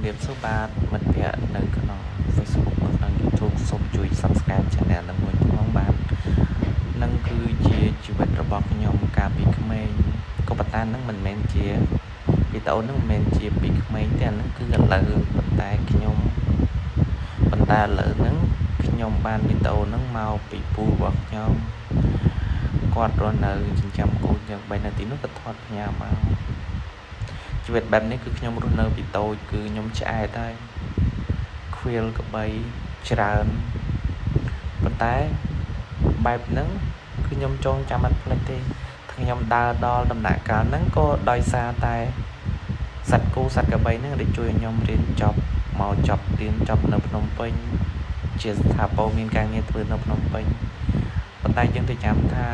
រៀបសួរបាទមិត្តភ័ក្តិនៅក្នុង Facebook និងក្នុង YouTube សូមជួយ Subscribe Channel នឹងមួយផងបាទនឹងគឺជាជីវិតរបស់ខ្ញុំកាលពីក្មេងក៏ប៉ុន្តែនឹងមិនមែនជាវីដេអូនឹងមិនមែនជាពីក្មេងទេអានឹងគឺឥឡូវប៉ុន្តែឥឡូវហ្នឹងខ្ញុំបានវីដេអូហ្នឹងមកពីពូរបស់ខ្ញុំគាត់រស់នៅចិញ្ចឹមកូនយ៉ាង3នាទីនោះក៏ថតផ្ញើមកជីវិតបែបនេះគឺខ្ញុំរស់នៅពីតូចគឺខ្ញុំឆ្អែតហើយខ្វៀលក្បីច្រើនប៉ុន្តែបែបហ្នឹងគឺខ្ញុំចងចាំអត់ភ្លេចទេខ្ញុំដើរដល់ដំណាក់កាលហ្នឹងក៏ដោយសារតែសត្វគោសត្វក្របីហ្នឹងដែលជួយឲ្យខ្ញុំរៀនចប់មកចប់រៀនចប់នៅភ្នំពេញជាស្ថាពរមានការងារធ្វើនៅភ្នំពេញប៉ុន្តែយើងទៅចាំថា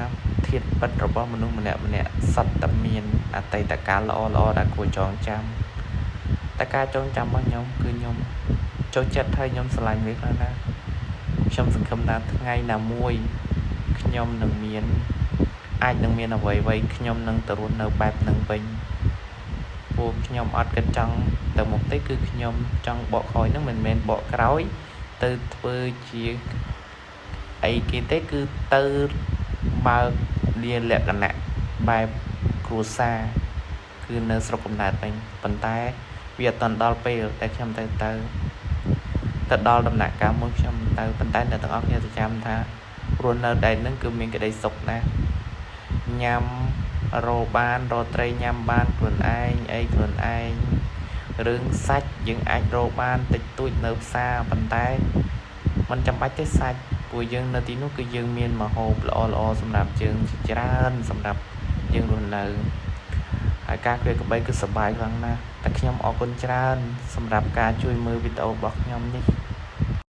ធាតុពិតរបស់មនុស្សម្នាក់សត្វតែមានអតីតកាលល្អដែលគួរចងចាំតែការចងចាំរបស់ខ្ញុំគឺខ្ញុំចូលចិត្តហើយខ្ញុំស្រឡាញ់វាខ្លាំងណាស់ខ្ញុំសង្ឃឹមថាថ្ងៃណាមួយខ្ញុំនឹងមានអាចនឹងមានអ្វីខ្ញុំនឹងទៅរស់នៅបែបហ្នឹងវិញពួកខ្ញុំអត់គិតចង់ទៅមុខទេគឺខ្ញុំចង់បកក្រោយហ្នឹងមិនមែនបកក្រោយទៅធ្វើជាអីគេទេគឺទៅបើកលាលក្ខណៈបែបគ្រួសារគឺនៅស្រុកកំណើតវិញប៉ុន្តែវាអត់ដល់ពេលតែខ្ញុំទៅដល់ដំណាក់កាលមួយខ្ញុំទៅប៉ុន្តែអ្នកទាំងអស់គ្នាទៅចាំថារស់នៅដែនហ្នឹងគឺមានក្តីសុខណាស់ញ៉ាំរោបានរកត្រីញ៉ាំបានខ្លួនឯងអីខ្លួនឯងរឿងសាច់យើងអាចរកបានតិចតួចនៅផ្សារប៉ុន្តែมันចាំបាច់ទេសាច់ពួកយើងនៅទីនោះគឺយើងមានម្ហូបល្អសម្រាប់យើងច្រើនសម្រាប់យើងរស់នៅហើយការគ្រាក្បីគឺសប្បាយខ្លាំងណាស់តែខ្ញុំអរគុណច្រើនសម្រាប់ការជួយមើលវីដេអូរបស់ខ្ញុំនេះ